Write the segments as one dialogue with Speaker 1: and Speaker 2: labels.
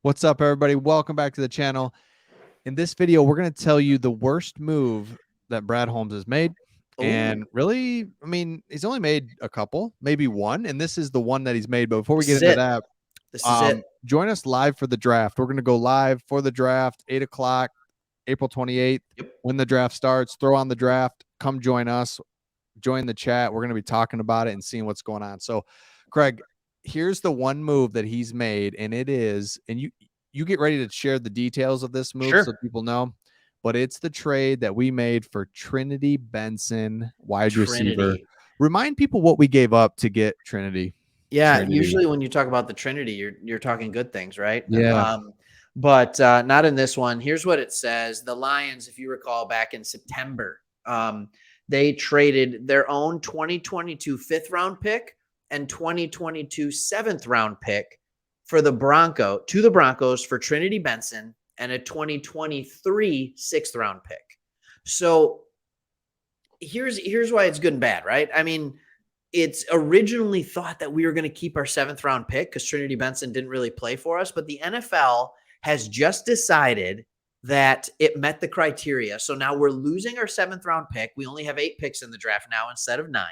Speaker 1: What's up, everybody? Welcome back to the channel. In this video, we're going to tell you the worst move that Brad Holmes has made.
Speaker 2: Oh,
Speaker 1: And really, he's only made a couple, maybe one, and this is the one that he's made. But before we
Speaker 2: this
Speaker 1: get
Speaker 2: is
Speaker 1: into
Speaker 2: it.
Speaker 1: that,
Speaker 2: This is it.
Speaker 1: join us live for the draft. We're going to go live for the draft, 8 o'clock, April 28th.
Speaker 2: Yep.
Speaker 1: When the draft starts, throw on the draft. Come join us. Join the chat. We're going to be talking about it and seeing what's going on. So, Craig, here's the one move that he's made, and it is, and you get ready to share the details of this move so
Speaker 2: Sure.
Speaker 1: people know. But it's the trade that we made for Trinity Benson, wide receiver.
Speaker 2: Trinity.
Speaker 1: Remind people what we gave up to get Trinity.
Speaker 2: Yeah,
Speaker 1: Trinity.
Speaker 2: usually when you talk about the Trinity, you're talking good things, right?
Speaker 1: Yeah.
Speaker 2: But not in this one. Here's what it says. The Lions, if you recall back in September, they traded their own 2022 fifth round pick and 2022 seventh round pick to the Broncos for Trinity Benson and a 2023 sixth round pick. So here's why it's good and bad, right? I mean, it's originally thought that we were going to keep our seventh round pick because Trinity Benson didn't really play for us, but the NFL has just decided that it met the criteria. So now we're losing our seventh round pick. We only have 8 picks in the draft now instead of 9.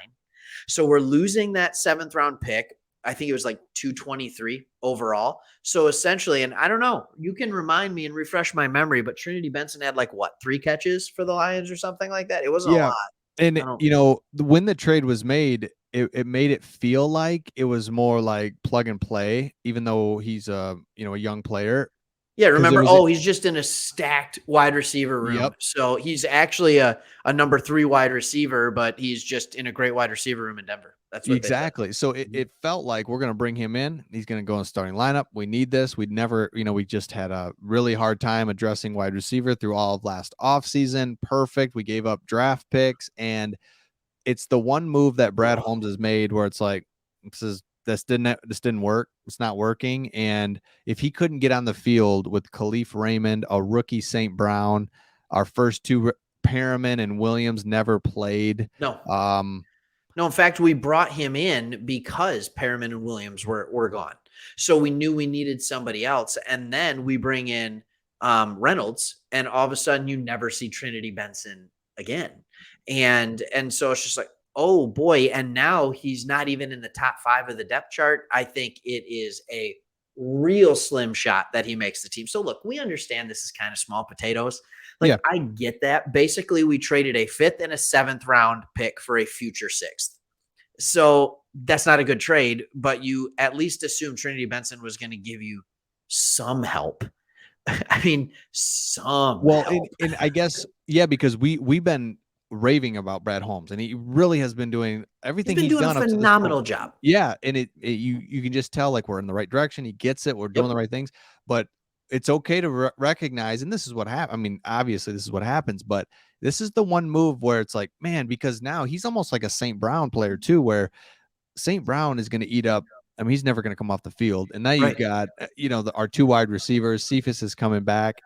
Speaker 2: So we're losing that seventh round pick. I think it was like 223 overall. So essentially, and I don't know, you can remind me and refresh my memory, but Trinity Benson had like what, 3 catches for the Lions or something like that? It wasn't a
Speaker 1: Yeah.
Speaker 2: lot.
Speaker 1: And,
Speaker 2: I don't.
Speaker 1: when the trade was made, it made it feel like it was more like plug and play, even though he's a young player.
Speaker 2: Yeah,
Speaker 1: Because it
Speaker 2: remember,
Speaker 1: was,
Speaker 2: oh, he's just in a stacked wide receiver room.
Speaker 1: yep,
Speaker 2: So he's actually a number 3 wide receiver, but he's just in a great wide receiver room in Denver. That's what they said.
Speaker 1: exactly. So it felt like we're going to bring him in. He's going to go in the starting lineup. We need this. We'd never, we just had a really hard time addressing wide receiver through all of last offseason. Perfect. We gave up draft picks, and it's the one move that Brad Holmes has made where it's like, this didn't work. It's not working. And if he couldn't get on the field with Khalif Raymond, a rookie St. Brown, our first 2 Perriman and Williams never played.
Speaker 2: No.
Speaker 1: Um,
Speaker 2: No, in fact, we brought him in because Perriman and Williams were gone. So we knew we needed somebody else. And then we bring in Reynolds, and all of a sudden you never see Trinity Benson again. And so it's just like, oh boy. And now he's not even in the top 5 of the depth chart. I think it is a real slim shot that he makes the team. So look, we understand this is kind of small potatoes.
Speaker 1: yeah,
Speaker 2: Like, I get that. Basically, we traded a 5th and a 7th round pick for a future 6th. So that's not a good trade, but you at least assume Trinity Benson was going to give you some help. I mean, some
Speaker 1: well,
Speaker 2: help.
Speaker 1: and I guess, yeah, because we've been raving about Brad Holmes, and he really has been doing
Speaker 2: He's
Speaker 1: everything
Speaker 2: been
Speaker 1: he's
Speaker 2: doing a
Speaker 1: done up to this point.
Speaker 2: phenomenal job.
Speaker 1: Yeah, and you can just tell like we're in the right direction. He gets it. We're doing the
Speaker 2: Yep.
Speaker 1: right things, but it's okay to recognize, and this is what happened. I mean, obviously this is what happens, but this is the one move where it's like, man, because now he's almost like a St. Brown player too, where St. Brown is going to eat up. I mean, he's never going to come off the field. And now you've
Speaker 2: Right.
Speaker 1: got, our 2 wide receivers. Cephas is coming back.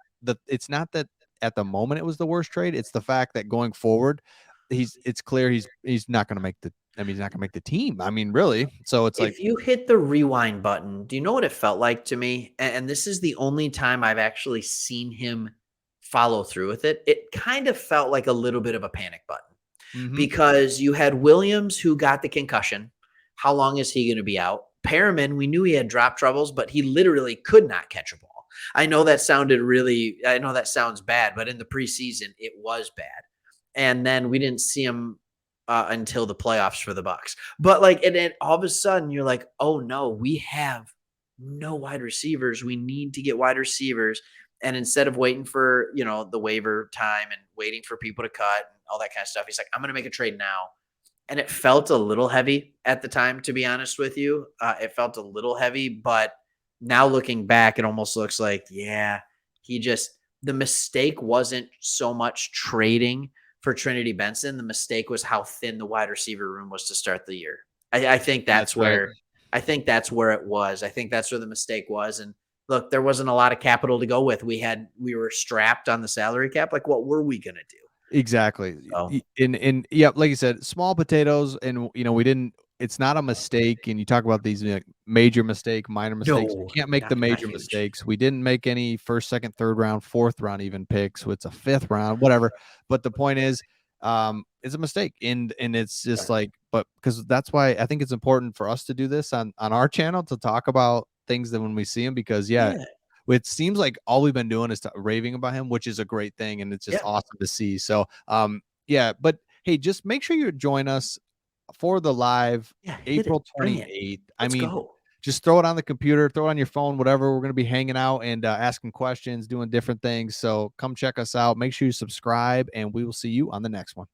Speaker 1: It's not that at the moment it was the worst trade. It's the fact that going forward, it's clear he's not going to make the. I mean, he's not going to make the team. I mean, really. So it's like,
Speaker 2: If you hit the rewind button, do you know what it felt like to me? And this is the only time I've actually seen him follow through with it. It kind of felt like a little bit of a panic button
Speaker 1: mm-hmm,
Speaker 2: because you had Williams who got the concussion. How long is he going to be out? Perriman, we knew he had drop troubles, but he literally could not catch a ball. I know that sounds bad, but in the preseason, it was bad. And then we didn't see him until the playoffs for the Bucks. But like, and then all of a sudden you're like, oh no, we have no wide receivers. We need to get wide receivers. And instead of waiting for, the waiver time and waiting for people to cut and all that kind of stuff, he's like, I'm going to make a trade now. And it felt a little heavy at the time, to be honest with you. It felt a little heavy, but now looking back, it almost looks like, yeah, the mistake wasn't so much trading for Trinity Benson. The mistake was how thin the wide receiver room was to start the year. I think that's
Speaker 1: right.
Speaker 2: where it was. I think that's where the mistake was. And look, there wasn't a lot of capital to go with. We were strapped on the salary cap. Like, what were we going to do?
Speaker 1: Exactly.
Speaker 2: So,
Speaker 1: Yeah, like you said, small potatoes, and we didn't it's not a mistake. And you talk about these like, major mistake, minor mistakes. You
Speaker 2: No,
Speaker 1: can't make the
Speaker 2: not
Speaker 1: major
Speaker 2: huge.
Speaker 1: mistakes. We didn't make any first, second, third round, fourth round even picks. So it's a fifth round, whatever. But the point is, it's a mistake, and it's just like, but because that's why I think it's important for us to do this on our channel to talk about things that when we see them, because
Speaker 2: Yeah,
Speaker 1: it seems like all we've been doing is raving about him, which is a great thing, and it's just
Speaker 2: yeah,
Speaker 1: awesome to see. So, yeah, but hey, just make sure you join us for the live
Speaker 2: yeah. Hit it,
Speaker 1: April
Speaker 2: bring it.
Speaker 1: 28th. I
Speaker 2: Let's
Speaker 1: mean,
Speaker 2: go.
Speaker 1: just throw it on the computer, throw it on your phone, whatever. We're going to be hanging out and asking questions, doing different things. So come check us out. Make sure you subscribe, and we will see you on the next one.